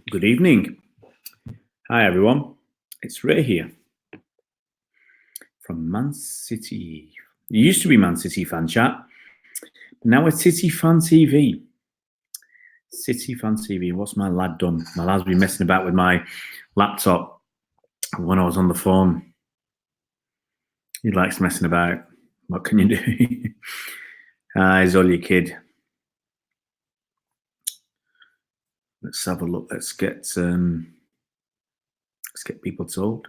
Good evening. Hi, everyone. It's Ray here from Man City. It used to be Man City Fan Chat, but now it's City Fan TV. City Fan TV. What's my lad done? My lad's been messing about with my laptop when I was on the phone. He likes messing about. What can you do? He's only a kid. Let's have a look. Let's get people told.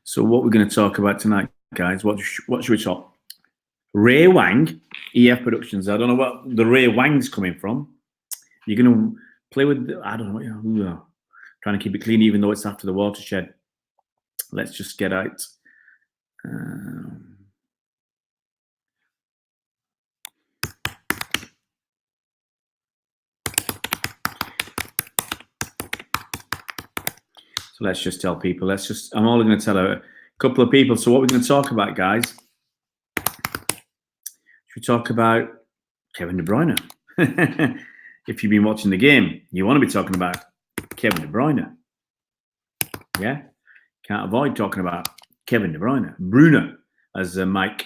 So what we're going to talk about tonight, guys? What should we talk? Ray Wang, EF Productions. I don't know what the Ray Wang's coming from. You're going to play with, I don't know, trying to keep it clean even though it's after the watershed. Let's just get out. So let's just tell people. I'm only going to tell a couple of people. So what we're going to talk about, guys, should we talk about Kevin De Bruyne? If you've been watching the game, you want to be talking about Kevin De Bruyne. Yeah? Can't avoid talking about Kevin De Bruyne. Bruno, as Mike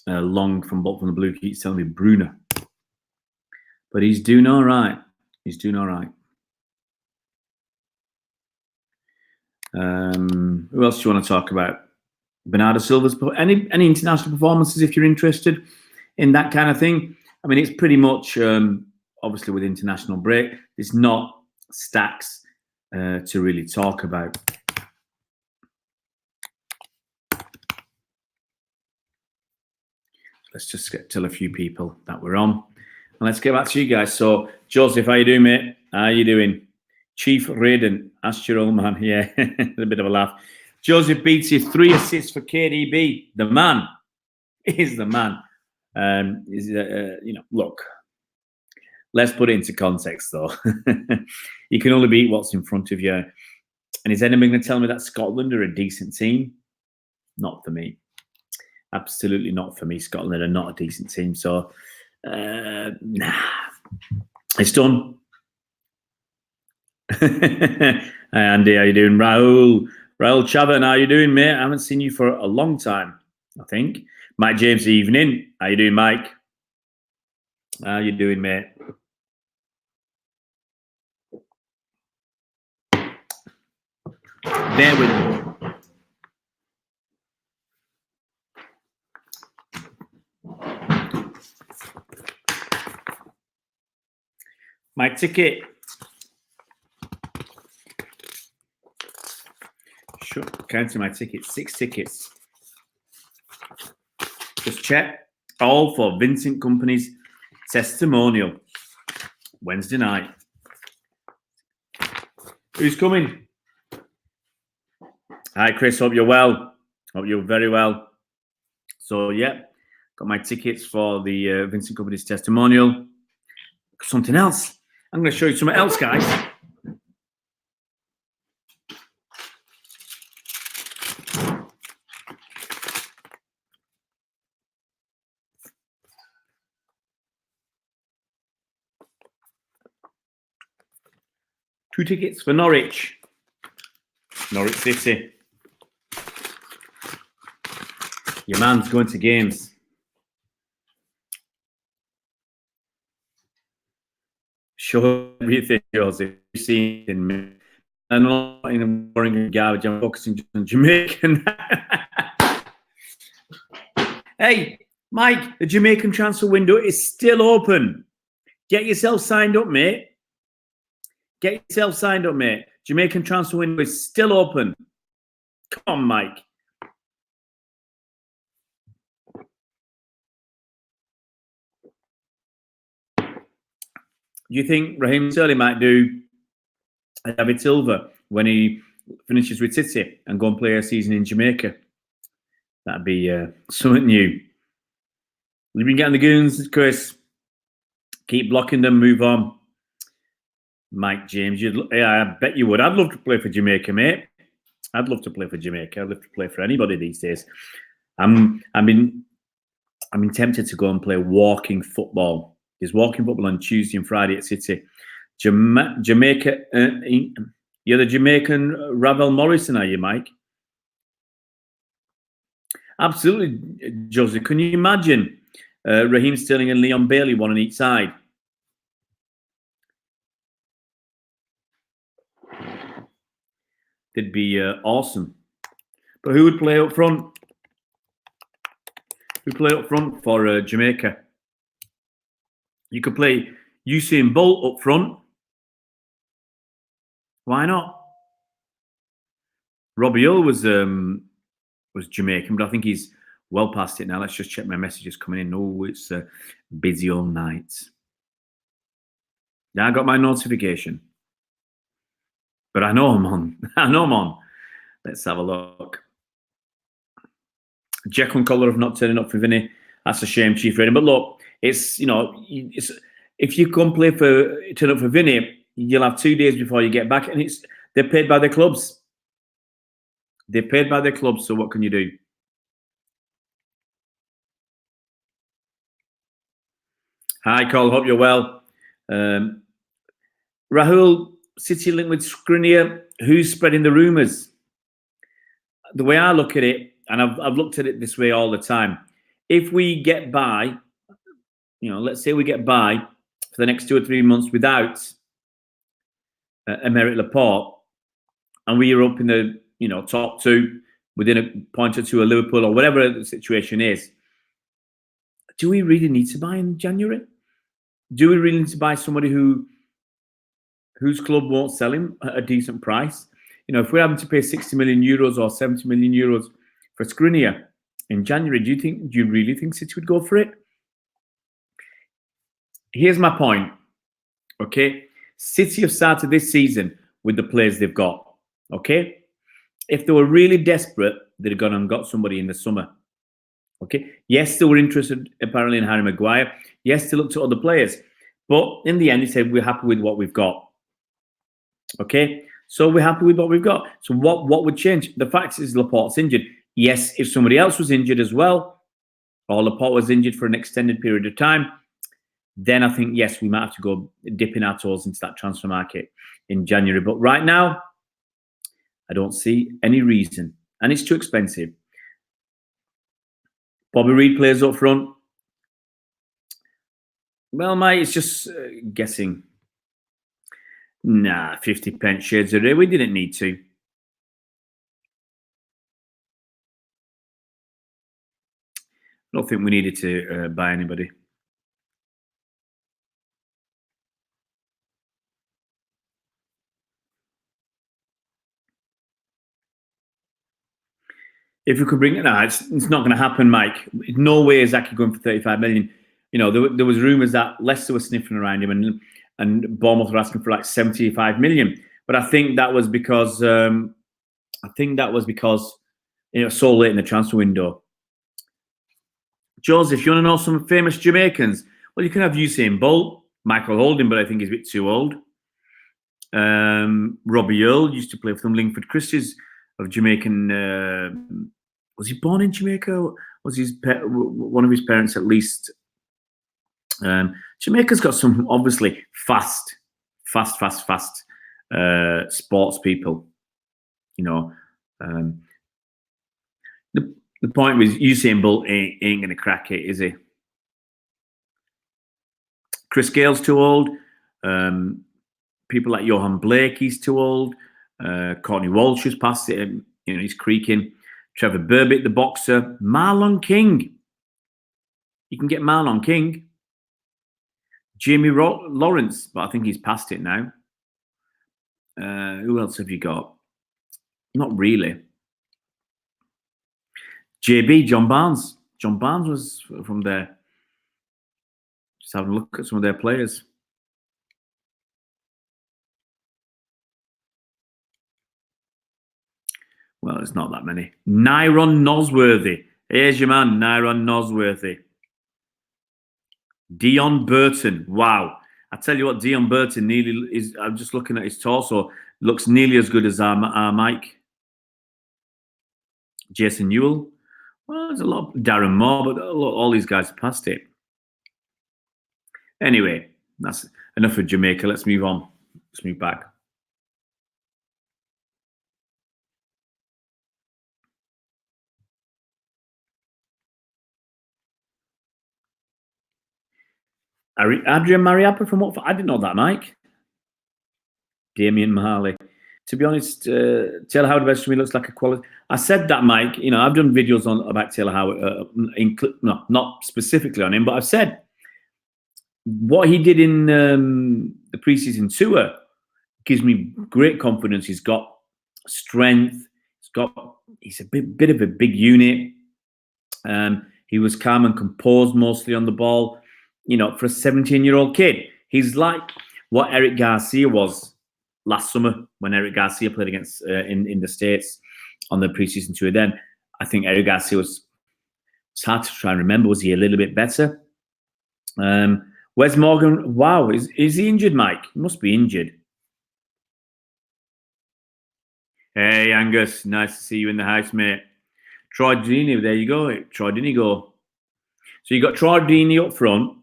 Long from Bolt from the Blue keeps telling me, Bruno. But he's doing all right. He's doing all right. Who else do you want to talk about? Bernardo Silva's any international performances if you're interested in that kind of thing. I mean, it's pretty much obviously with international break. There's not stacks to really talk about. Let's just tell a few people that we're on. And let's get back to you guys. So, Joseph, how you doing, mate? How you doing? Chief Raiden, asked your old man. Yeah, a bit of a laugh. Joseph Beatty, 3 assists for KDB. The man is the man. Look, let's put it into context, though. You can only beat what's in front of you. And is anyone going to tell me that Scotland are a decent team? Not for me. Absolutely not for me. Scotland are not a decent team. So, nah. It's done. Hi, Andy, how you doing? Raul Chavan, how you doing, mate? I haven't seen you for a long time, I think. Mike James, evening. How you doing, Mike? How you doing, mate? Bear with me. My ticket. Sure, counting my tickets. 6 tickets. Just check. All for Vincent Kompany's testimonial. Wednesday night. Who's coming? Hi, Chris. Hope you're well. Hope you're very well. So, yeah, got my tickets for the Vincent Kompany's testimonial. Something else. I'm going to show you something else, guys. Two tickets for Norwich. Norwich City. Your man's going to games. Show everything, Joseph. You've seen in me. I'm not in boring garbage. I'm focusing just on Jamaican. Hey, Mike, the Jamaican transfer window is still open. Get yourself signed up, mate. Get yourself signed up, mate. Jamaican transfer window is still open. Come on, Mike. Do you think Raheem Sterling might do David Silva when he finishes with City and go and play a season in Jamaica? That'd be something new. You've been getting the goons, Chris. Keep blocking them, move on. Mike James, I bet you would. I'd love to play for Jamaica, mate. I'd love to play for Jamaica. I'd love to play for anybody these days. I mean, I'm tempted to go and play walking football. There's walking football on Tuesday and Friday at City. Jamaica, you're the Jamaican Ravel Morrison, are you, Mike? Absolutely, Joseph. Can you imagine Raheem Sterling and Leon Bailey, one on each side? They'd be awesome. But who would play up front? Who play up front for Jamaica? You could play Usain Bolt up front. Why not? Robbie Earl was Jamaican, but I think he's well past it now. Let's just check my messages coming in. Oh, it's busy all night. Yeah, I got my notification. But I know I'm on. I know I'm on. Let's have a look. Jekyll and Collar of not turning up for Vinny. That's a shame, Chief Rating. But look, it's, you know, it's, if you come turn up for Vinny, you'll have 2 days before you get back, and they're paid by their clubs. They're paid by their clubs, so what can you do? Hi, Cole. Hope you're well. Rahul, City linked with Skriniar. Who's spreading the rumours? The way I look at it, and I've looked at it this way all the time. If we get by, you know, let's say we get by for the next 2 or 3 months without Aymeric Laporte, and we are up in the, you know, top 2 within a point or two of Liverpool or whatever the situation is, do we really need to buy in January? Do we really need to buy somebody whose club won't sell him at a decent price? You know, if we're having to pay 60 million euros or 70 million euros for Skriniar in January, do you really think City would go for it? Here's my point. Okay, City have started this season with the players they've got. Okay, if they were really desperate, they'd have gone and got somebody in the summer. Okay, yes, they were interested apparently in Harry Maguire. Yes, they looked at other players, but in the end, they said we're happy with what we've got. Okay, so we're happy with what we've got. So what would change? The fact is Laporte's injured. Yes, if somebody else was injured as well, or Laporte was injured for an extended period of time, then I think, yes, we might have to go dipping our toes into that transfer market in January. But right now, I don't see any reason. And it's too expensive. Bobby Reid plays up front. Well, mate, it's just guessing. Nah, 50 pence shades a day. We didn't need to. I don't think we needed to buy anybody. If we could bring it now, it's not going to happen, Mike. No way is Ake going for 35 million. You know, there was rumours that Leicester was sniffing around him and Bournemouth were asking for like 75 million. But I think that was because you know, so late in the transfer window. Joseph, you want to know some famous Jamaicans? Well, you can have Usain Bolt, Michael Holding, but I think he's a bit too old. Robbie Earl used to play for them. Lingford Christie's of Jamaican. Was he born in Jamaica? Was one of his parents at least? Jamaica's got some obviously fast sports people. You know, the point was Usain Bolt ain't going to crack it, is he? Chris Gale's too old. People like Johan Blake, he's too old. Courtney Walsh has passed it. You know, he's creaking. Trevor Burbitt, the boxer. Marlon King. You can get Marlon King. Jamie Lawrence, but I think he's past it now. Who else have you got? Not really. JB, John Barnes. John Barnes was from there. Just having a look at some of their players. Well, it's not that many. Nyron Nosworthy. Here's your man, Nyron Nosworthy. Dion Burton. Wow. I tell you what, Dion Burton nearly is. I'm just looking at his torso. Looks nearly as good as our Mike. Jason Newell. Well, there's a lot of Darren Moore, but all these guys passed it. Anyway, that's enough of Jamaica. Let's move on. Let's move back. Adrian Mariappa from Watford. I didn't know that, Mike. Damian Marley. To be honest, Taylor Howard to me looks like a quality. I said that, Mike. You know, I've done videos about Taylor Howard, not specifically on him, but I've said what he did in the preseason tour gives me great confidence. He's got strength. He's a bit of a big unit. He was calm and composed mostly on the ball. You know, for a 17-year-old kid, he's like what Eric Garcia was last summer when Eric Garcia played against in the States on the preseason tour. Then I think Eric Garcia was. It's hard to try and remember. Was he a little bit better? Wes Morgan? Wow, is he injured, Mike? He must be injured. Hey, Angus, nice to see you in the house, mate. Troy Deeney, there you go. Troy Deeney go. So you've got Troy Deeney up front,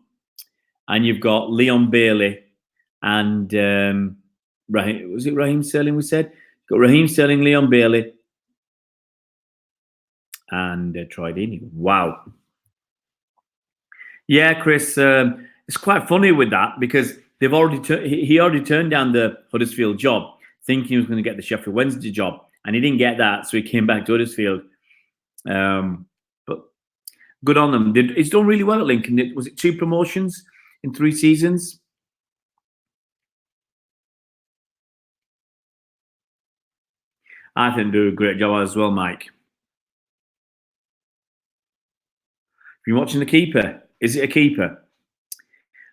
and you've got Leon Bailey and Raheem Sterling, we said? You've got Raheem Sterling, Leon Bailey, and Troy Deeney. Wow. Yeah, Chris, it's quite funny with that because he already turned down the Huddersfield job thinking he was going to get the Sheffield Wednesday job, and he didn't get that, so he came back to Huddersfield. But good on them. He's done really well at Lincoln. Was it 2 promotions in 3 seasons? I think they do a great job as well, Mike. Have you watching the keeper? Is it a keeper?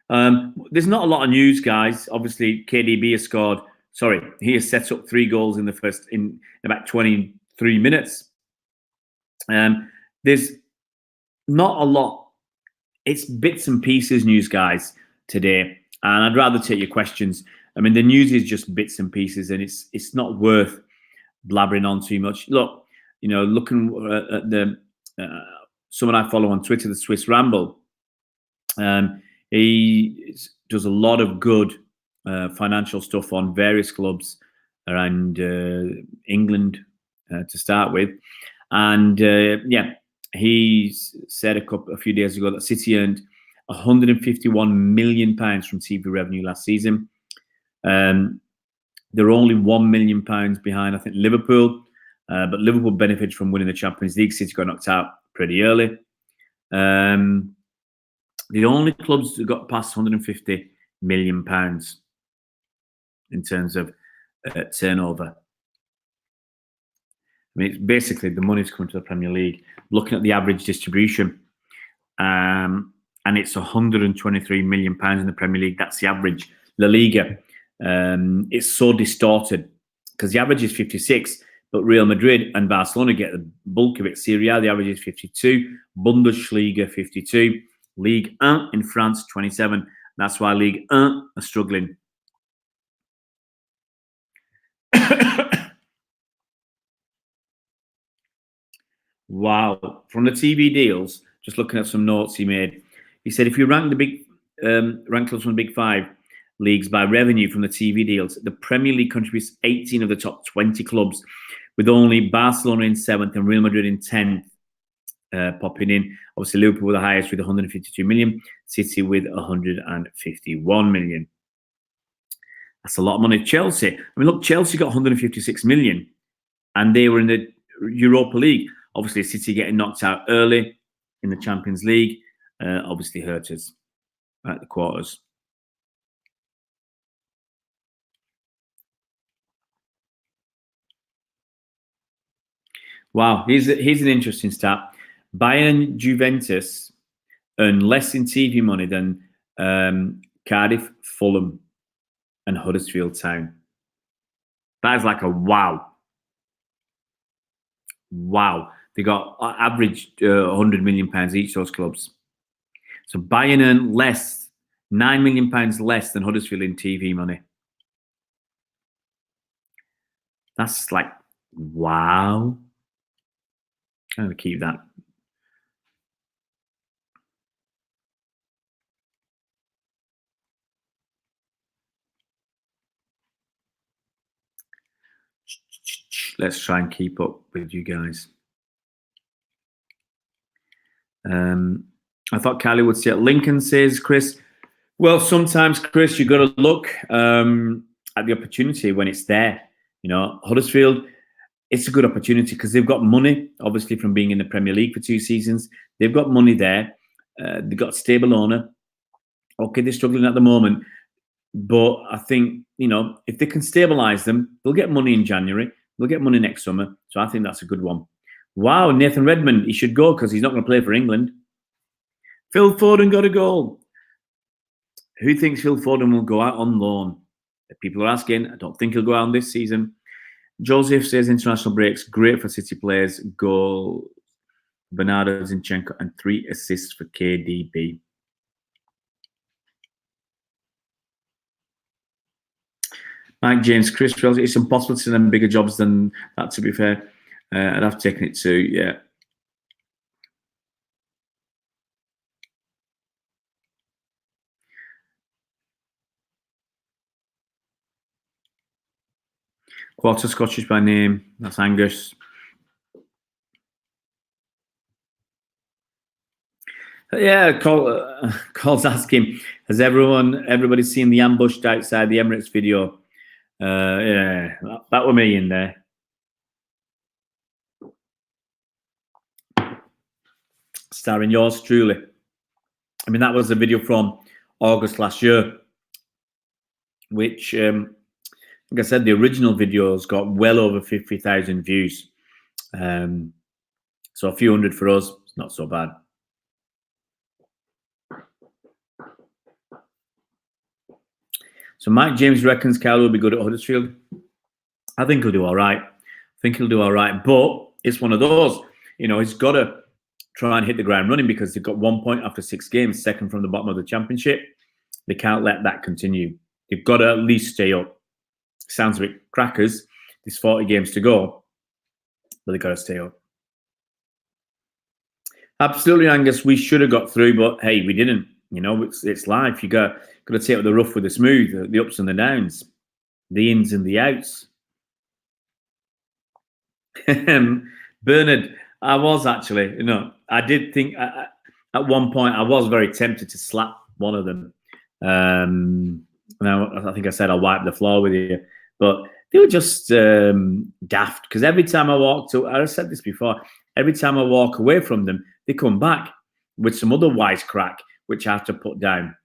There's not a lot of news, guys. Obviously, KDB has scored. Sorry, he has set up 3 goals in about 23 minutes. There's not a lot. It's bits and pieces news, guys, today. And I'd rather take your questions. I mean, the news is just bits and pieces, and it's not worth blabbering on too much. Look, you know, looking at the someone I follow on Twitter, the Swiss Ramble. He does a lot of good financial stuff on various clubs around England to start with, and he said a few days ago that City earned £151 million from TV revenue last season. They're only £1 million behind, I think, Liverpool, but Liverpool benefited from winning the Champions League. City got knocked out pretty early. The only clubs that got past £150 million in terms of turnover. I mean, it's basically the money's coming to the Premier League. Looking at the average distribution, and it's £123 million in the Premier League. That's the average. La Liga, it's so distorted because the average is 56, but Real Madrid and Barcelona get the bulk of it. Serie A, the average is 52. Bundesliga, 52. Ligue 1 in France, 27. That's why Ligue 1 are struggling. Wow. From the TV deals, just looking at some notes he made, he said if you rank the big rank clubs from the Big 5 leagues by revenue from the TV deals, the Premier League contributes 18 of the top 20 clubs, with only Barcelona in 7th and Real Madrid in 10th popping in. Obviously, Liverpool were the highest with 152 million, City with 151 million. That's a lot of money. Chelsea, I mean, look, Chelsea got 156 million, and they were in the Europa League. Obviously, City getting knocked out early in the Champions League obviously hurt us at the quarters. Wow, here's an interesting stat. Bayern and Juventus earn less in TV money than Cardiff, Fulham, and Huddersfield Town. That is like a wow. Wow. They got average £100 million each, those clubs. So Bayern earn less, £9 million less than Huddersfield in TV money. That's like, wow. I'm going to keep that. let's try and keep up with you guys. I thought Kylie would say it. Lincoln says, Chris, well, sometimes, Chris, you've got to look at the opportunity when it's there. You know, Huddersfield, it's a good opportunity because they've got money, obviously, from being in the Premier League for 2 seasons. They've got money there. They've got a stable owner. Okay, they're struggling at the moment. But I think, you know, if they can stabilise them, they'll get money in January. They'll get money next summer. So I think that's a good one. Wow, Nathan Redmond, he should go because he's not going to play for England. Phil Foden got a goal. Who thinks Phil Foden will go out on loan? People are asking. I don't think he'll go out this season. Joseph says international breaks, great for City players. Goal, Bernardo Zinchenko, and 3 assists for KDB. Mike James, Chris Wells, it's impossible to send them bigger jobs than that, to be fair. I'd have taken it too, yeah. Quarter Scottish by name. That's Angus. Yeah, Cole's asking, has everybody seen the ambushed outside the Emirates video? Yeah, that were me in there. Starring yours truly. I mean, that was a video from August last year, which, like I said, the original video's got well over 50,000 views. So a few hundred for us, it's not so bad. So Mike James reckons Kyle will be good at Huddersfield. I think he'll do all right. But it's one of those, you know, he's got to try and hit the ground running because they've got 1 point after 6 games, second from the bottom of the Championship. They can't let that continue. They've got to at least stay up. Sounds a bit crackers. There's 40 games to go, but they've got to stay up. Absolutely, Angus. We should have got through, but hey, we didn't. You know, it's life. You got to take the rough with the smooth, the ups and the downs, the ins and the outs. Bernard, I was actually, you know, I did think at one point I was very tempted to slap one of them. Now I think I said I'll wipe the floor with you, but they were just daft because every time I walked to, I said this before, every time I walk away from them, they come back with some other wisecrack, which I have to put down.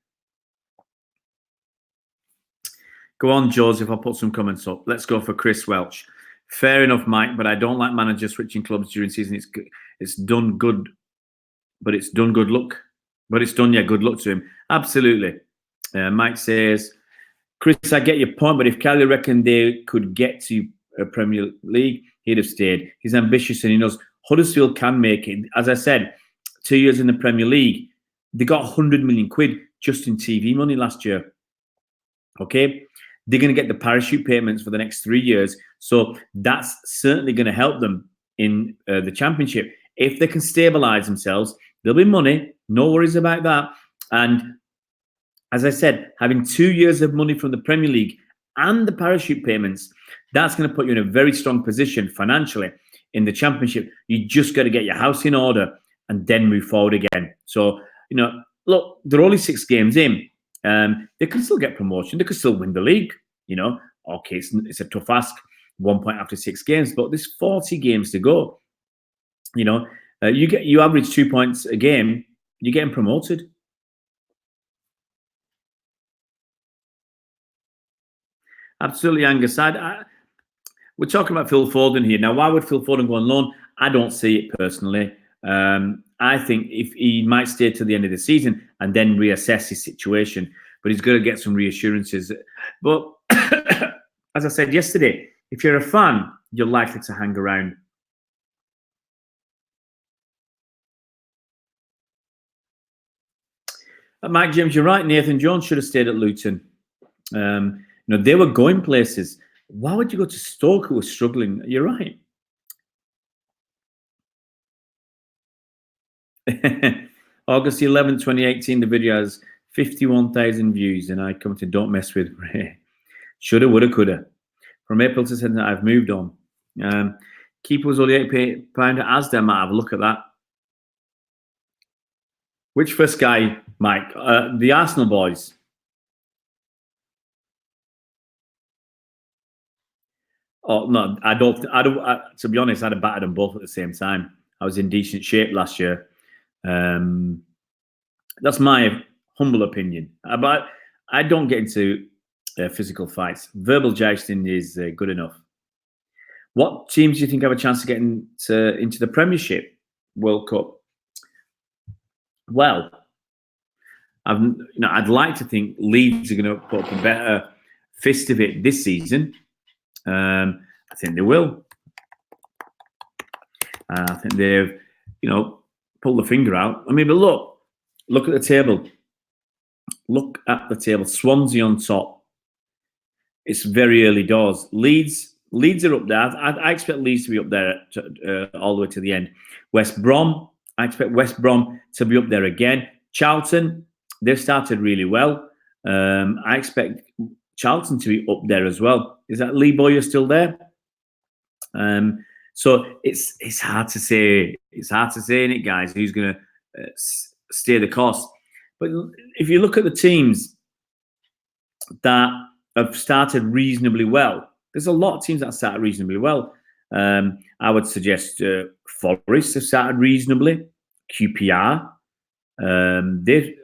Go on, Joseph. I'll put some comments up. Let's go for Chris Welch. Fair enough, Mike, but I don't like managers switching clubs during season. It's done good, but it's done good luck. But it's done, yeah, good luck to him. Absolutely. Mike says, Chris, I get your point, but if Cali reckoned they could get to a Premier League, he'd have stayed. He's ambitious and he knows Huddersfield can make it. As I said, 2 years in the Premier League, they got 100 million quid just in TV money last year. Okay? They're going to get the parachute payments for the next 3 years. So that's certainly going to help them in the Championship. If they can stabilise themselves, there'll be money. No worries about that. And as I said, having 2 years of money from the Premier League and the parachute payments, that's going to put you in a very strong position financially in the Championship. You just got to get your house in order and then move forward again. So, you know, look, they're only 6 games in. They can still get promotion. They could still win the league. You know, okay, it's a tough ask, 1 point after 6 games, but there's 40 games to go. You know, you average 2 points a game, you're getting promoted. Absolutely, Angus. We're talking about Phil Foden here. Now, why would Phil Foden go on loan? I don't see it personally. I think if he might stay to the end of the season and then reassess his situation, but he's got to get some reassurances. But as I said yesterday, if you're a fan, you're likely to hang around. Mike James, you're right. Nathan Jones should have stayed at Luton. You know, they were going places. Why would you go to Stoke, who was struggling? You're right. August 11, 2018, the video has 51,000 views, and I come to Don't Mess With Ray. Shoulda, woulda, coulda. From April to September, I've moved on. Keeper was only £8 at Asda. Might have a look at that. Which first guy, Mike? The Arsenal boys. Oh no, I don't. To be honest, I'd have battered them both at the same time. I was in decent shape last year. That's my humble opinion. But I don't get into physical fights. Verbal jousting is good enough. What teams do you think have a chance to get into the Premiership World Cup? Well, I'd like to think Leeds are going to put up a better fist of it this season. I think they will. I think they've, pulled the finger out. I mean, but look at the table. Look at the table. Swansea on top. It's very early doors. Leeds are up there. I expect Leeds to be up there all the way to the end. West Brom. I expect West Brom to be up there again. Charlton. They've started really well. I expect Charlton to be up there as well. Is that Lee Bowyer still there? So it's hard to say. It's hard to say, isn't it, guys? Who's going to steer the course? But if you look at the teams that have started reasonably well, there's a lot of teams that started reasonably well. I would suggest Forest have started reasonably. QPR. They've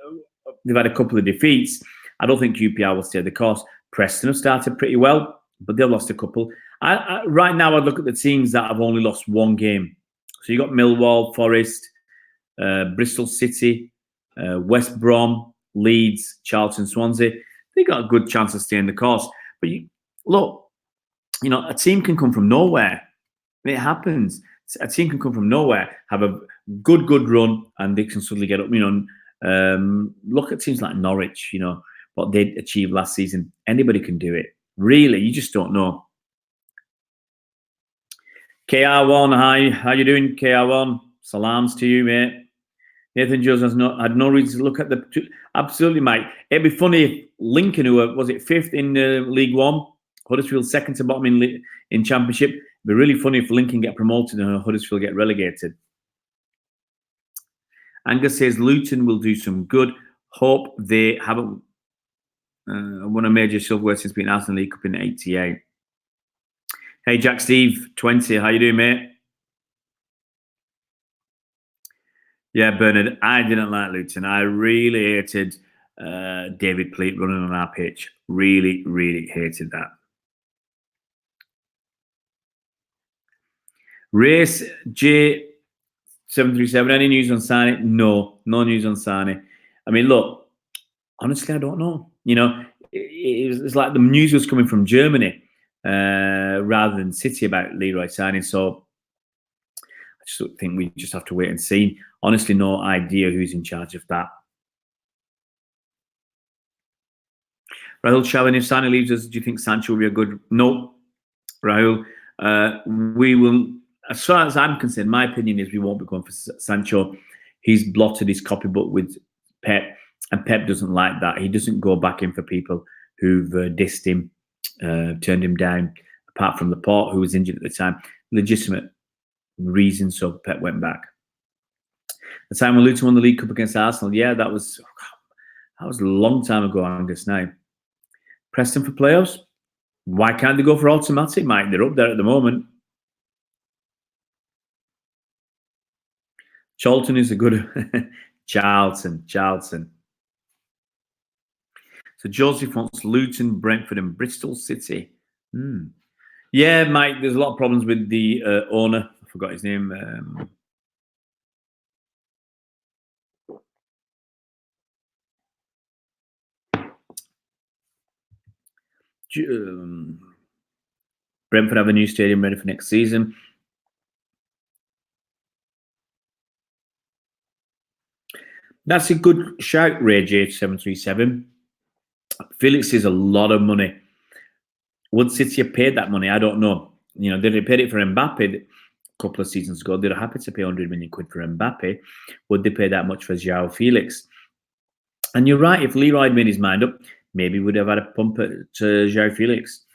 had a couple of defeats. I don't think QPR will stay the course. Preston have started pretty well, but they've lost a couple. Right now, I'd look at the teams that have only lost one game. So you got Millwall, Forest, Bristol City, West Brom, Leeds, Charlton, Swansea. They got a good chance of staying the course. But a team can come from nowhere. It happens. A team can come from nowhere, have a good run, and they can suddenly get up. Look at teams like Norwich. What they achieved last season. Anybody can do it. Really, you just don't know. KR1, hi. How you doing, KR1? Salams to you, mate. Nathan Jones had no reason to look at the... Absolutely, Mike. It'd be funny if Lincoln, who was it 5th in League One, Huddersfield 2nd to bottom in Championship. It'd be really funny if Lincoln get promoted and Huddersfield get relegated. Angus says Luton will do some good. Hope they haven't won a major silverware since being Arsenal League Cup in '88. Hey, Jack Steve, 20. How you doing, mate? Yeah, Bernard, I didn't like Luton. I really hated David Pleat running on our pitch. Really, really hated that. Race J737, any news on Sane? No news on Sane. I mean, look, honestly, I don't know. It's like the news was coming from Germany rather than City about Leroy signing. So I just think we just have to wait and see. Honestly, no idea who's in charge of that. Rahul Chavan, if Sane leaves us, do you think Sancho will be a good... No, Rahul. We will... As far as I'm concerned, my opinion is we won't be going for Sancho. He's blotted his copybook with Pep, and Pep doesn't like that. He doesn't go back in for people who've dissed him, turned him down, apart from Laporte, who was injured at the time. Legitimate reason, so Pep went back. The time when Luton won the League Cup against Arsenal, yeah, that was a long time ago, Angus. Now, Preston for playoffs? Why can't they go for automatic, Mike? They're up there at the moment. Charlton is a good... Charlton. So Joseph wants Luton, Brentford and Bristol City. Yeah, Mike, there's a lot of problems with the owner. I forgot his name. Brentford have a new stadium ready for next season. That's a good shout, Ray J737. Felix is a lot of money. Would City have paid that money? I don't know. They paid it for Mbappe a couple of seasons ago. They're happy to pay 100 million quid for Mbappe. Would they pay that much for João Felix? And you're right, if Leroy had made his mind up, maybe we'd have had a pump to João Felix.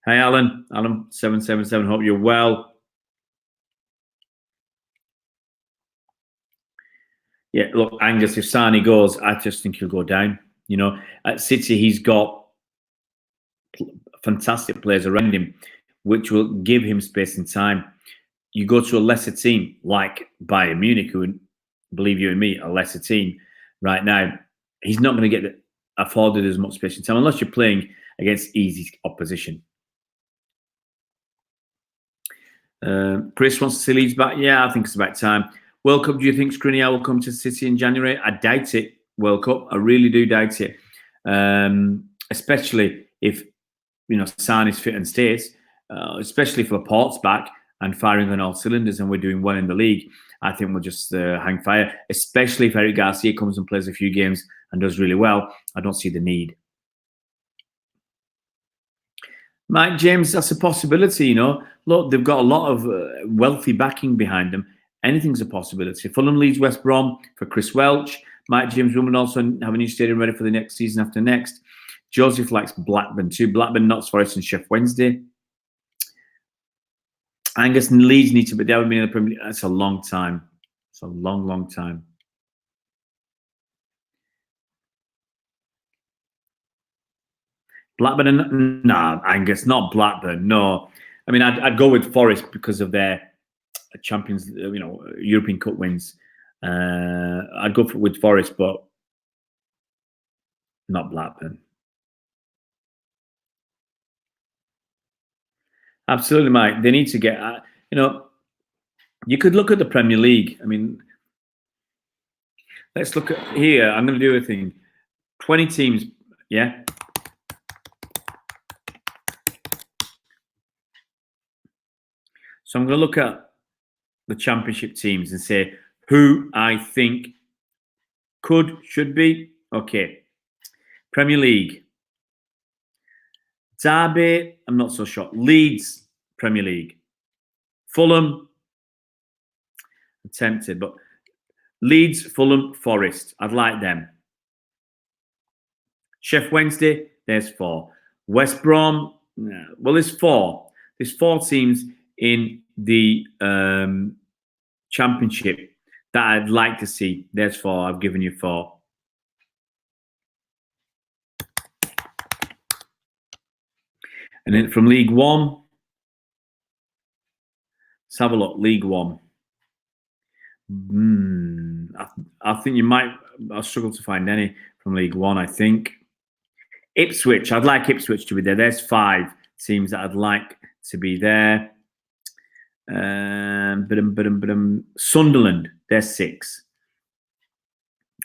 Hi, Alan. Alan777. Hope you're well. Yeah, look, Angus, if Sane goes, I just think he'll go down. You know, at City, he's got fantastic players around him, which will give him space and time. You go to a lesser team like Bayern Munich, who, believe you and me, a lesser team right now, he's not going to get afforded as much space and time unless you're playing against easy opposition. Chris wants to see Leeds back. Yeah, I think it's about time. World Cup, do you think Skriniar will come to City in January? I doubt it, World Cup. I really do doubt it. Especially if, you know, Sane is fit and stays, especially if Laporte's back and firing on all cylinders and we're doing well in the league. I think we'll just hang fire, especially if Eric Garcia comes and plays a few games and does really well. I don't see the need. Mike James, that's a possibility, you know. Look, they've got a lot of wealthy backing behind them. Anything's a possibility. Fulham leads West Brom for Chris Welch. Mike James will also have a new stadium ready for the next season after next. Joseph likes Blackburn too. Blackburn, Notts Forest and Sheffield Wednesday. Angus and Leeds need to be there with me in the Premier League. That's a long time. It's a long, long time. Blackburn and nah, Angus, not Blackburn. No, I mean I'd go with Forest because of their Champions, you know, European Cup wins. I'd go with Forest, but not Blackburn. Absolutely, Mike. They need to get. You know, you could look at the Premier League. I mean, let's look at here. I'm going to do a thing. 20 teams. Yeah. So I'm going to look at the Championship teams and say who I think should be. Okay. Premier League. Derby, I'm not so sure. Leeds, Premier League. Fulham, I'm tempted, but Leeds, Fulham, Forest. I'd like them. Sheffield Wednesday, there's 4. West Brom, well, there's 4. There's 4 teams in the Championship that I'd like to see. There's 4. I've given you 4. And then from League One, let's have a look. League One. I think you might. I'll struggle to find any from League One. I think Ipswich. I'd like Ipswich to be there. There's 5 teams that I'd like to be there. Sunderland. There's 6.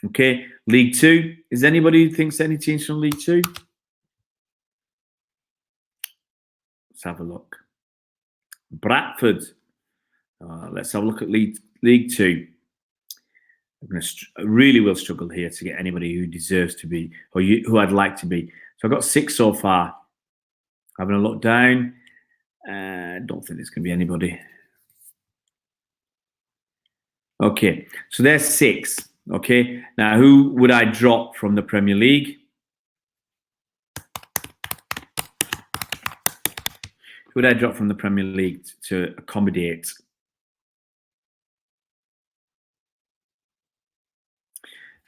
Okay. League Two. Is anybody who thinks any teams from League Two? Let's have a look. Bradford. Let's have a look at League Two. I really will struggle here to get anybody who deserves to be, or who I'd like to be. So I've got 6 so far. Having a look down. Don't think there's going to be anybody. Okay, so there's 6. Okay, now who would I drop from the Premier League? Who would I drop from the Premier League to accommodate?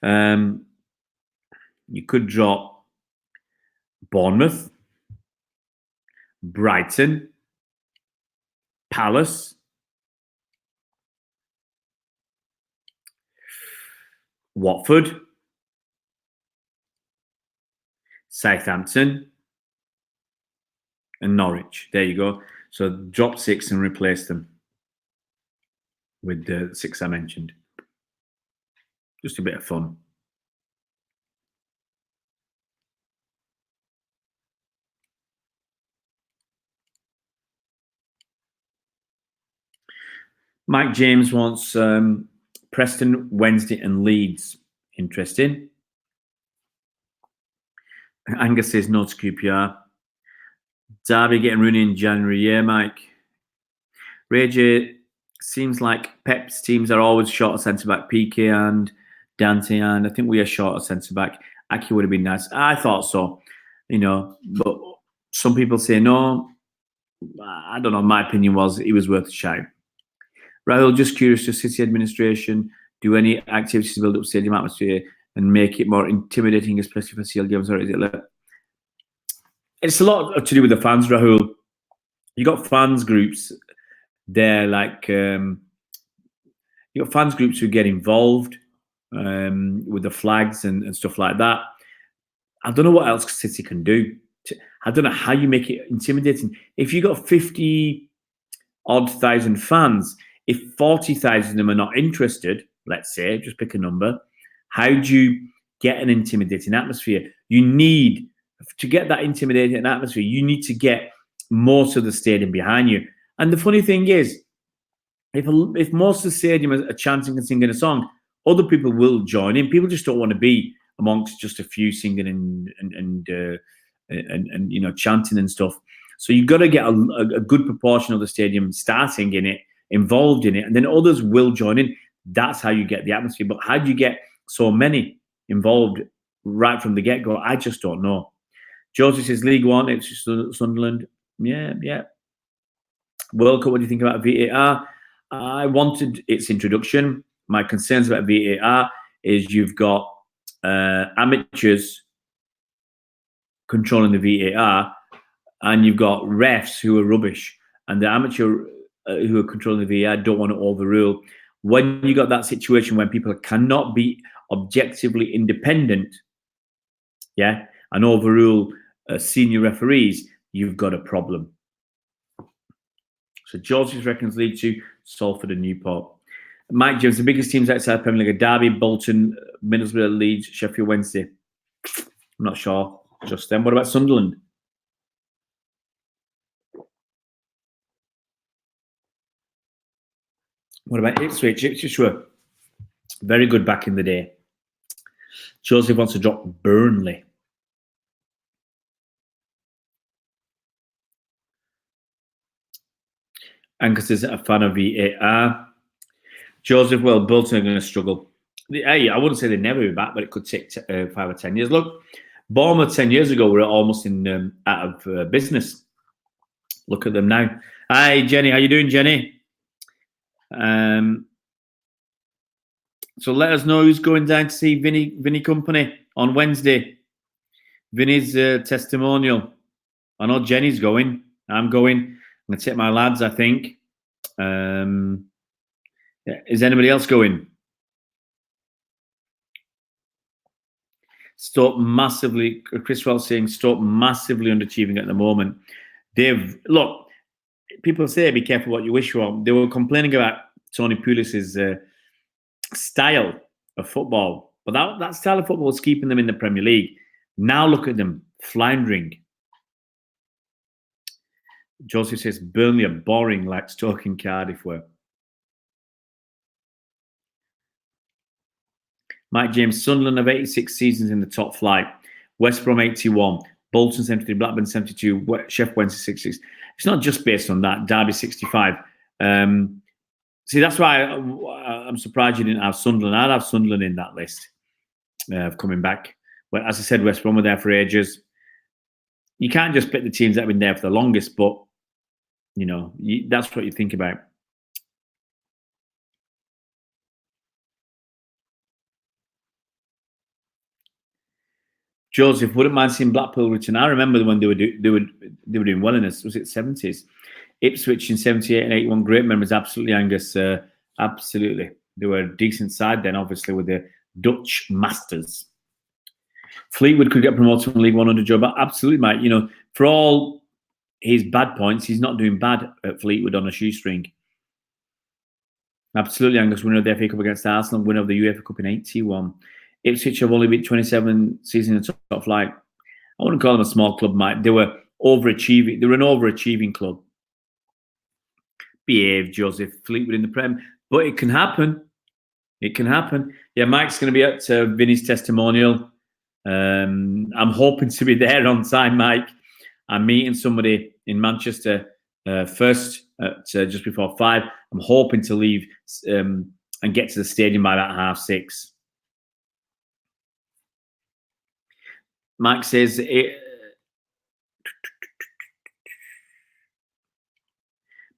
You could drop Bournemouth, Brighton, Palace, Watford, Southampton, and Norwich. There you go. So drop 6 and replace them with the 6 I mentioned. Just a bit of fun. Mike James wants Preston, Wednesday, and Leeds. Interesting. Angus says no to QPR. Derby getting Rooney in January. Yeah, Mike. Ray seems like Pep's teams are always short of centre-back. PK and Dante, and I think we are short of centre-back. Aki would have been nice. I thought so, you know, but some people say no. I don't know. My opinion was it was worth a shout. Rahul, just curious, does City administration do any activities to build up stadium atmosphere and make it more intimidating, especially for CL games? Or is it like, it's a lot to do with the fans, Rahul. You got fans groups there, like you got fans groups who get involved with the flags and stuff like that. I don't know what else City can do. I don't know how you make it intimidating. If you got 50 odd thousand fans, if 40,000 of them are not interested, let's say, just pick a number, how do you get an intimidating atmosphere? You need, to get that intimidating atmosphere, you need to get most of the stadium behind you. And the funny thing is, if most of the stadium are chanting and singing a song, other people will join in. People just don't want to be amongst just a few singing and you know, chanting and stuff. So you've got to get a good proportion of the stadium starting in it, involved in it, and then others will join in. That's how you get the atmosphere. But how do you get so many involved right from the get-go? I just don't know. Josie says League One, Ipswich, Sunderland. Yeah. World Cup, what do you think about VAR? I wanted its introduction. My concerns about VAR is you've got amateurs controlling the VAR, and you've got refs who are rubbish, and the amateur who are controlling the VAR don't want to overrule. When you got that situation when people cannot be objectively independent, yeah, and overrule senior referees, you've got a problem. So George's reckons League Two, Salford and Newport. Mike James, the biggest teams outside Premier League are Derby, Bolton, Middlesbrough, Leeds, Sheffield Wednesday. I'm not sure. Just then. What about Sunderland? What about Ipswich? Ipswich were very good back in the day. Joseph wants to drop Burnley. Angus is a fan of VAR. Joseph, well, Bolton are going to struggle. Hey, I wouldn't say they'd never be back, but it could take 5 or 10 years. Look, Bournemouth 10 years ago were almost in out of business. Look at them now. Hi, Jenny. How you doing, Jenny? So let us know who's going down to see Vinny Company on Wednesday. Vinny's testimonial. I know Jenny's going. I'm going. I'm going to take my lads, I think. Is anybody else going? Stoke massively, Chris Wells saying Stoke massively underachieving at the moment. Look, people say be careful what you wish for. They were complaining about Tony Pulis's style of football, but that style of football is keeping them in the Premier League. Now look at them floundering. Joseph says Burnley are boring like Stoke and Cardiff were. Mike James, Sunderland have 86 seasons in the top flight. West Brom 81, Bolton 73, Blackburn 72, Sheffield Wednesday 66. It's not just based on that. Derby 65. See, that's why I'm surprised you didn't have Sunderland. I'd have Sunderland in that list of coming back. But as I said, West Brom were there for ages. You can't just pick the teams that have been there for the longest, but you know that's what you think about. Joseph, wouldn't mind seeing Blackpool return. I remember when they were doing well in this. Was it 70s? Ipswich in 78 and 81. Great memories, absolutely, Angus. Absolutely, they were a decent side then, obviously with the Dutch masters. Fleetwood could get promoted from League One under Joe, but absolutely, mate. You know, for all his bad points, he's not doing bad at Fleetwood on a shoestring. Absolutely, Angus. Winner of the FA Cup against Arsenal, winner of the UEFA Cup in 81. Ipswich have only been 27 seasons in the top flight. I wouldn't call them a small club, Mike. They were overachieving. They were an overachieving club. Behave, Joseph. Fleetwood in the Prem. But it can happen. It can happen. Yeah, Mike's going to be at Vinny's testimonial. I'm hoping to be there on time, Mike. I'm meeting somebody in Manchester first at just before 5. I'm hoping to leave and get to the stadium by about 6:30. Mike says,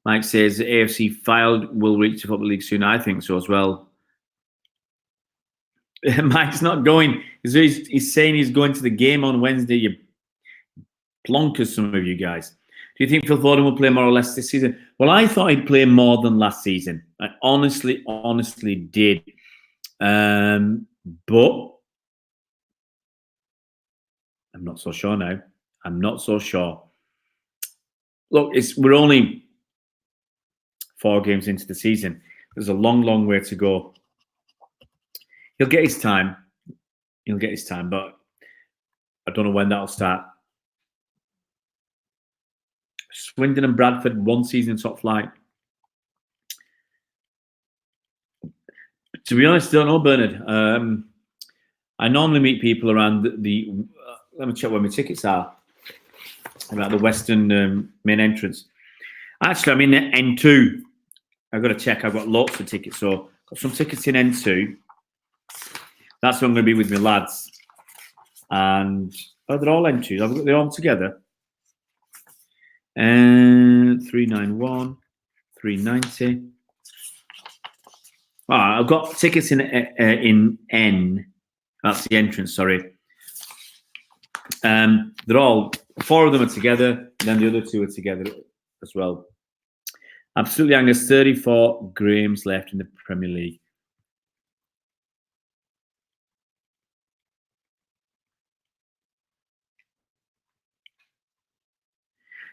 Mike says AFC Fylde will reach the Football League soon. I think so as well. Mike's not going. He's saying he's going to the game on Wednesday. You plonkers, some of you guys. Do you think Phil Foden will play more or less this season? Well, I thought he'd play more than last season. I honestly did. But I'm not so sure now. I'm not so sure. Look, we're only 4 games into the season. There's a long, long way to go. He'll get his time. He'll get his time, but I don't know when that'll start. Swindon and Bradford, 1 season in top flight. To be honest, I don't know, Bernard. I normally meet people around the let me check where my tickets are. About the western main entrance. Actually, I'm in N2. I've got to check. I've got lots of tickets. So got some tickets in N2. That's where I'm going to be with my lads. And they're all N2s. They're all together. And 391, 390. I've got tickets in N. That's the entrance. Sorry. They're all 4 of them are together, and then the other 2 are together as well. Absolutely, Angus. 34 games left in the Premier League.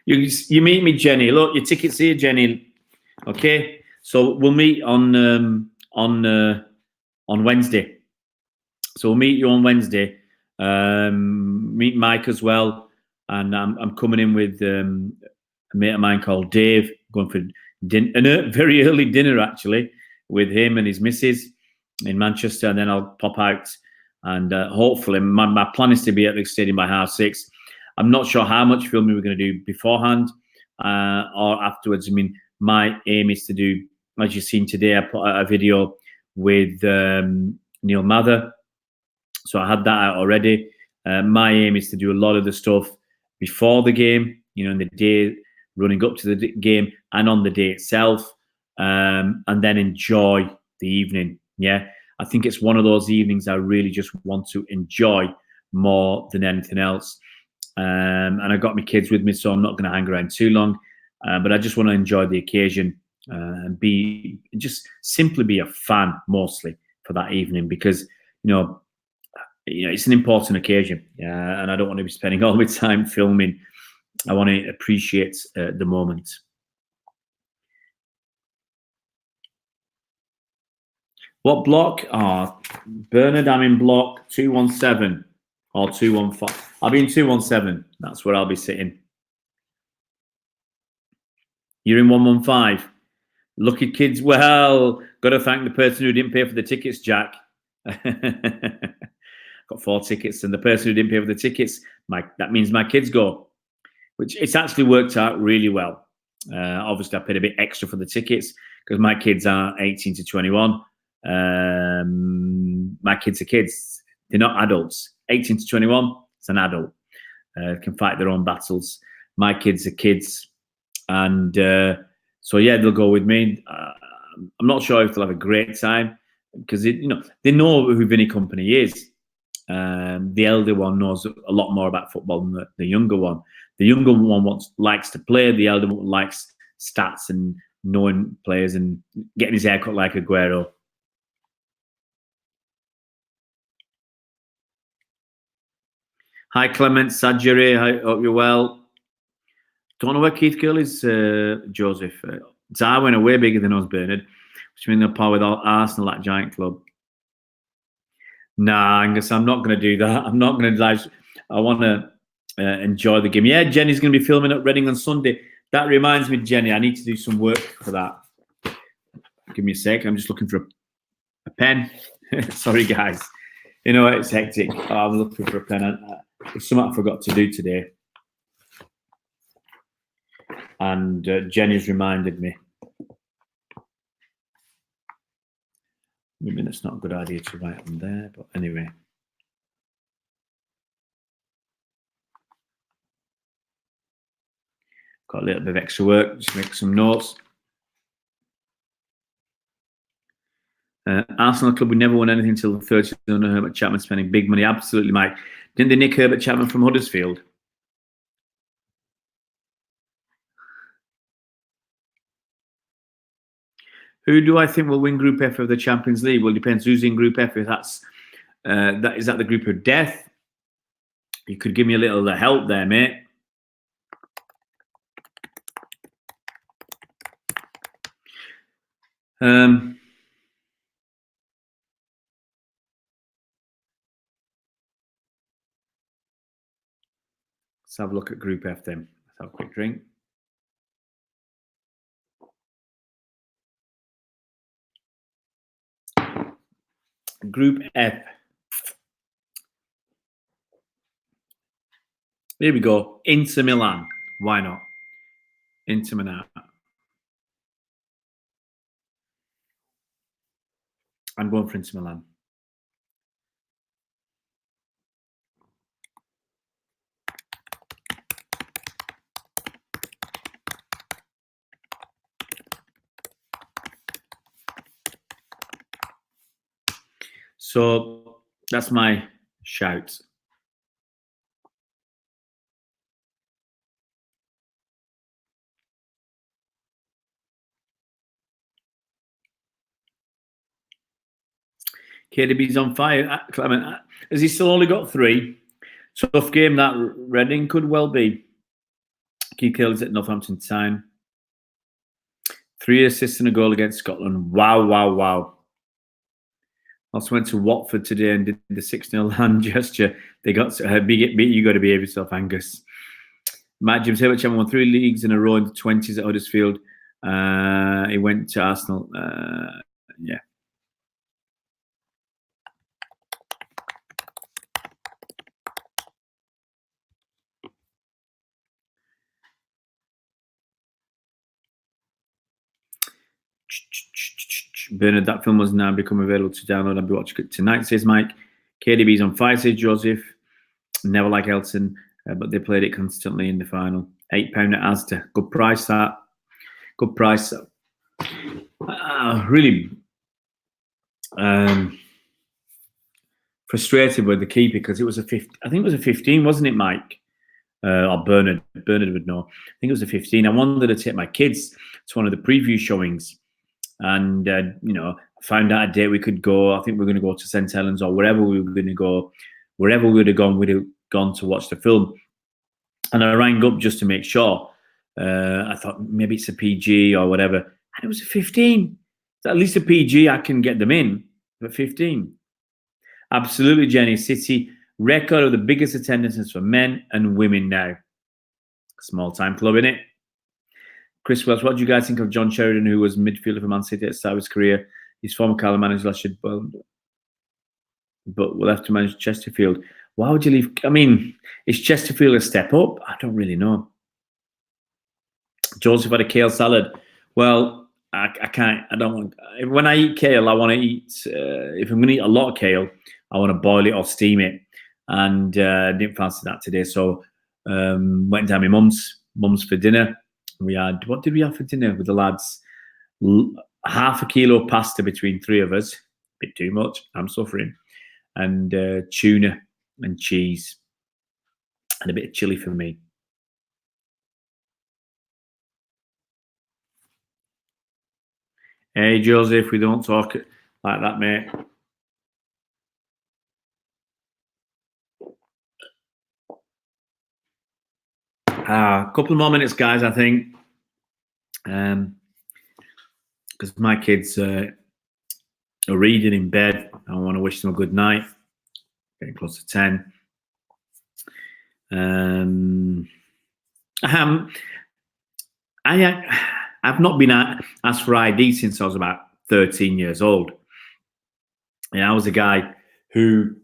You meet me, Jenny. Look, your tickets here, Jenny. Okay, so we'll meet on Wednesday. So we'll meet you on Wednesday. Meet Mike as well, and I'm coming in with a mate of mine called Dave. Going for a very early dinner actually with him and his missus in Manchester, and then I'll pop out and hopefully my plan is to be at the stadium by 6:30. I'm not sure how much filming we're going to do beforehand or afterwards. I mean, my aim is to do, as you've seen today, I put out a video with Neil Mather. So I had that out already. My aim is to do a lot of the stuff before the game, in the day running up to the game and on the day itself, and then enjoy the evening. Yeah, I think it's one of those evenings I really just want to enjoy more than anything else. And I got my kids with me, so I'm not going to hang around too long. But I just want to enjoy the occasion and simply be a fan mostly for that evening because it's an important occasion, and I don't want to be spending all my time filming. I want to appreciate the moment. What block? Bernard, I'm in block 217 or 215. I'll be in 217. That's where I'll be sitting. You're in 115. Lucky kids. Well, got to thank the person who didn't pay for the tickets, Jack. Got 4 tickets, and the person who didn't pay for the tickets, that means my kids go, which it's actually worked out really well. Obviously, I paid a bit extra for the tickets because my kids are 18 to 21. My kids are kids; they're not adults. 18 to 21, it's an adult. Can fight their own battles. My kids are kids, and so yeah, they'll go with me. I'm not sure if they'll have a great time because they know who Vinny Company is. The elder one knows a lot more about football than the younger one. The younger one likes to play. The elder one likes stats and knowing players and getting his hair cut like Aguero. Hi, Clement Sajiri. I hope you're well. Don't know where Keith Gill is, Joseph. Darwin are way bigger than us, Bernard, which means they're par with Arsenal, that giant club. Nah, Angus, I'm not going to do that. I'm not going to live. I want to enjoy the game. Yeah, Jenny's going to be filming at Reading on Sunday. That reminds me, Jenny, I need to do some work for that. Give me a sec. I'm just looking for a pen. Sorry, guys. It's hectic. I'm looking for a pen. It's something I forgot to do today. And Jenny's reminded me. Maybe that's not a good idea to write on there, but anyway. Got a little bit of extra work, just make some notes. Arsenal club, we never won anything until the 30th under Herbert Chapman, spending big money. Absolutely, Mike. Didn't they nick Herbert Chapman from Huddersfield? Who do I think will win Group F of the Champions League? Well, it depends who's in Group F. If that's is that the group of death? You could give me a little help there, mate. Let's have a look at Group F then. Let's have a quick drink. Group F. Here we go. Inter Milan. Why not? Inter Milan. I'm going for Inter Milan. So that's my shout. KDB's on fire. Clement, has he still only got 3? Tough game that. Reading could well be. Key kills at Northampton Town. 3 assists and a goal against Scotland. Wow, wow, wow. Also went to Watford today and did the 6-0 hand gesture. They got beat. You got to behave yourself, Angus. Matt James Herbert Chapman won 3 leagues in a row in the 20s at Huddersfield. He went to Arsenal. Yeah. Bernard, that film has now become available to download. I'll be watching it tonight, says Mike. KDB's on fire, says Joseph. Never like Elton, but they played it constantly in the final. £8 at Asda. Good price, that. Good price. Really frustrated with the keeper because it was a 15. I think it was a 15, wasn't it, Mike? Or Bernard. Bernard would know. I think it was a 15. I wanted to take my kids to one of the preview showings. And, found out a day we could go. I think we're going to go to St. Helens or wherever we were going to go. Wherever we would have gone, we'd have gone to watch the film. And I rang up just to make sure. I thought maybe it's a PG or whatever. And it was a 15. So at least a PG, I can get them in. But 15. Absolutely, Jenny. City record of the biggest attendances for men and women now. Small time club, innit? Chris Wells, what do you guys think of John Sheridan, who was midfielder for Man City at the start of his career? His former Carlisle manager last year, but left to manage Chesterfield. Why would you leave? I mean, is Chesterfield a step up? I don't really know. Joseph had a kale salad. Well, I can't. I don't want. When I eat kale, I want to eat. If I'm going to eat a lot of kale, I want to boil it or steam it. And didn't fancy that today, so went down my mum's for dinner. We had, what did we have for dinner with the lads? Half a kilo pasta between 3 of us. Bit too much. I'm suffering. And tuna and cheese. And a bit of chili for me. Hey, Joseph, we don't talk like that, mate. A couple of more minutes, guys, I think. Because my kids are reading in bed. I want to wish them a good night. Getting close to 10. I've not been asked for ID since I was about 13 years old. And I was a guy who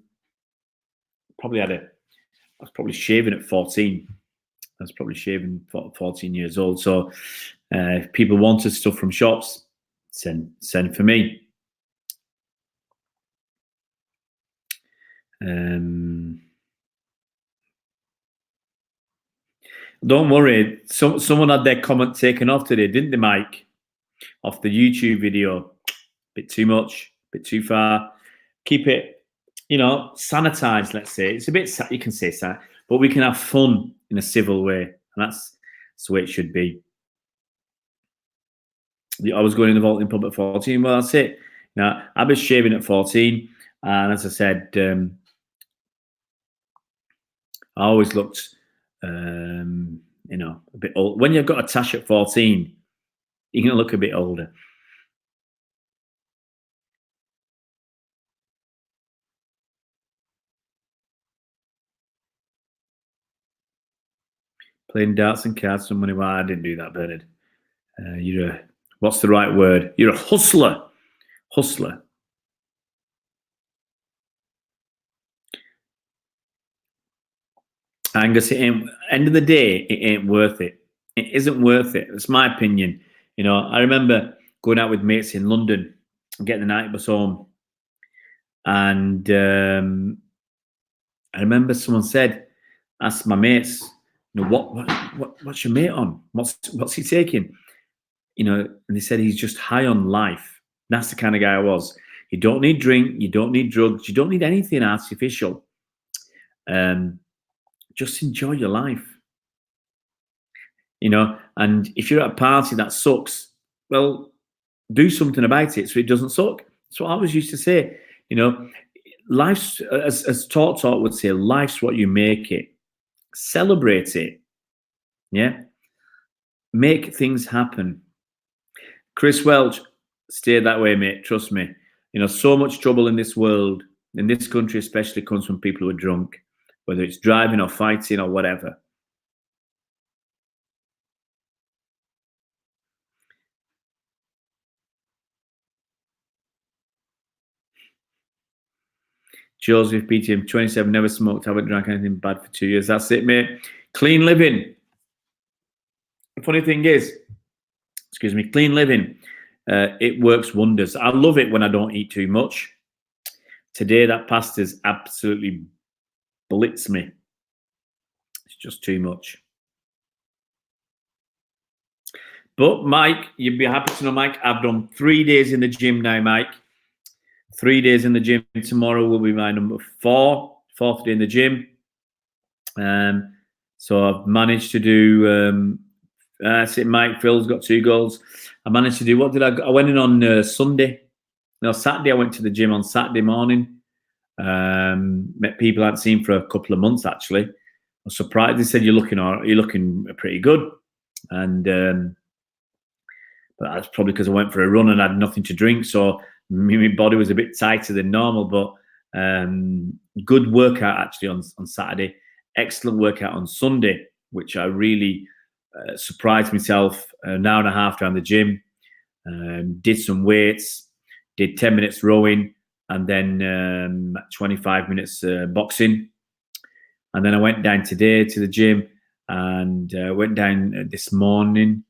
I was probably shaving at 14. I was probably shaving 14 years old. So if people wanted stuff from shops, send for me. Don't worry. Someone had their comment taken off today, didn't they, Mike? Off the YouTube video. Bit too much. bit too far. Keep it, sanitized, let's say. It's a bit, you can say that, but we can have fun in a civil way. And that's the way it should be. I was going in the vaulting pub at 14. Well, that's it. Now, I was shaving at 14. And as I said, I always looked, a bit old. When you've got a tash at 14, you're going to look a bit older. Playing darts and cards for money. Well, I didn't do that, Bernard. What's the right word? You're a hustler. Hustler. Angus, end of the day, it ain't worth it. It isn't worth it. It's my opinion. I remember going out with mates in London and getting the night bus home. And I remember someone asked my mates, what's your mate on? What's he taking? And they said he's just high on life. That's the kind of guy I was. You don't need drink, you don't need drugs, you don't need anything artificial. Just enjoy your life. And if you're at a party that sucks, well, do something about it so it doesn't suck. That's what I always used to say. Life's, as Talk would say, life's what you make it. Celebrate it. Yeah. Make things happen. Chris Welch, stay that way, mate. Trust me. So much trouble in this world, in this country especially, comes from people who are drunk, whether it's driving or fighting or whatever. Joseph BTM 27, never smoked, haven't drank anything bad for 2 years. That's it, mate. Clean living. The funny thing is, clean living, it works wonders. I love it when I don't eat too much. Today, that pasta's absolutely blitzed me. It's just too much. But, Mike, you'd be happy to know, Mike, I've done 3 days in the gym now, Mike. 3 days in the gym. Tomorrow will be my number 4, 4th day in the gym. So I've managed to do, that's it, Mike. Phil's got 2 goals. I managed to do, what did I went in on Sunday. No, Saturday I went to the gym on Saturday morning. Met people I hadn't seen for a couple of months, actually. I was surprised. They said, you're looking pretty good. And but that's probably because I went for a run and had nothing to drink. So my body was a bit tighter than normal, but good workout actually on Saturday. Excellent workout on Sunday, which I really surprised myself. An hour and a half down the gym, did some weights, did 10 minutes rowing, and then 25 minutes boxing. And then I went down today to the gym and went down this morning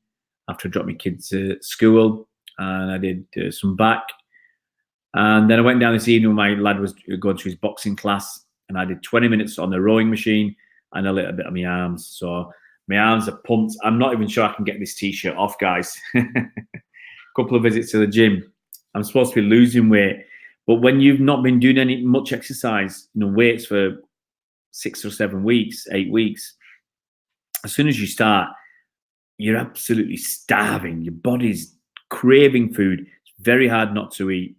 after I dropped my kids at school, and I did some back. And then I went down this evening when my lad was going to his boxing class, and I did 20 minutes on the rowing machine and a little bit on my arms. So my arms are pumped. I'm not even sure I can get this t-shirt off, guys. Couple of visits to the gym. I'm supposed to be losing weight, but when you've not been doing much exercise, weights for 6 or 7 weeks, 8 weeks, as soon as you start, you're absolutely starving. Your body's craving food. It's very hard not to eat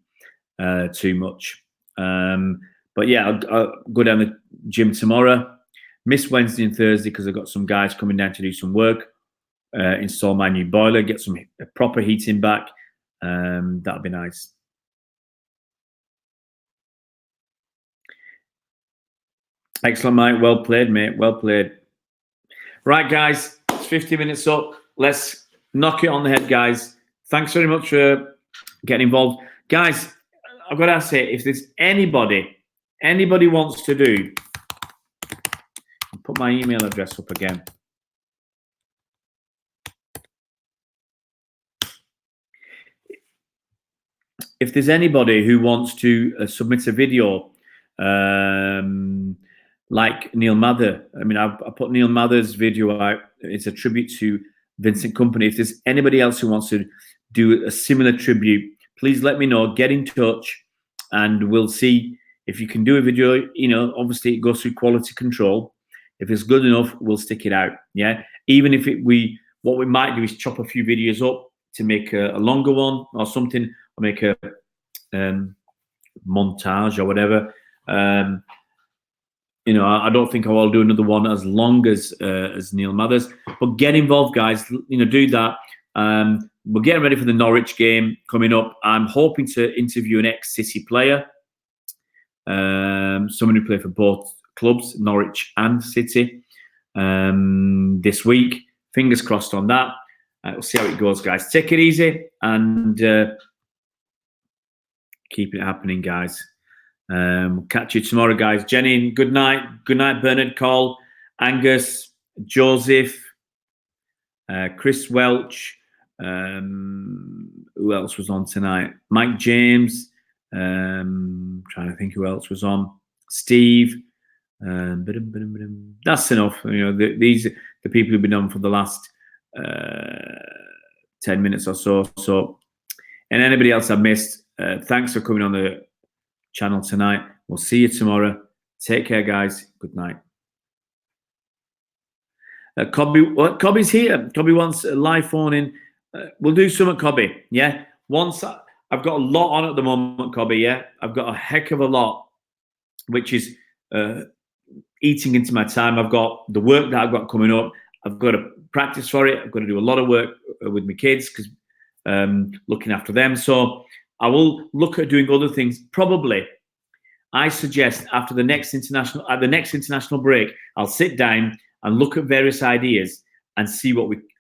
too much. But yeah, I'll go down the gym tomorrow. Miss Wednesday and Thursday because I've got some guys coming down to do some work, install my new boiler, get some proper heating back. That'll be nice. Excellent, Mike. Well played, mate. Well played. Right, guys, it's 50 minutes up. Let's knock it on the head, guys. Thanks very much for getting involved. Guys, I've got to say, if there's anybody wants to do, I'll put my email address up again. If there's anybody who wants to submit a video, like Neil Mather, I mean, I put Neil Mather's video out. It's a tribute to Vincent Kompany. If there's anybody else who wants to do a similar tribute, please let me know. Get in touch. and we'll see if you can do a video. You know, obviously it goes through quality control. If it's good enough, we'll stick it out. Yeah, even if what we might do is chop a few videos up to make a longer one or something, or make a montage or whatever. You know, I don't think I will do another one as long as Neil Mathers. But get involved, guys. You know, do that. We're getting ready for the Norwich game coming up. I'm hoping to interview an ex-City player, someone who played for both clubs, Norwich and City, this week. Fingers crossed on that. We'll see how it goes, guys. Take it easy and keep it happening, guys. Catch you tomorrow, guys. Jenny, good night. Good night, Bernard Cole, Angus, Joseph, Chris Welch. Who else was on tonight? Mike James. Trying to think who else was on. Steve. That's enough. You know, these are the people who've been on for the last 10 minutes or so. So, and anybody else I've missed, thanks for coming on the channel tonight. We'll see you tomorrow. Take care, guys. Good night. Cobby's here. Cobby wants a live phone in. We'll do some at Cobby. Yeah. I've got a lot on at the moment, Cobby. Yeah. I've got a heck of a lot, which is eating into my time. I've got the work that I've got coming up. I've got to practice for it. I've got to do a lot of work with my kids because looking after them. So I will look at doing other things. Probably, I suggest after the next international break, I'll sit down and look at various ideas and see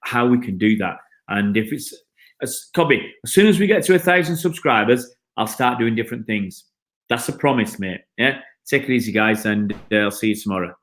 how we can do that. And if it's Cobby, as soon as we get to 1,000 subscribers, I'll start doing different things. That's a promise, mate. Yeah. Take it easy, guys, and I'll see you tomorrow.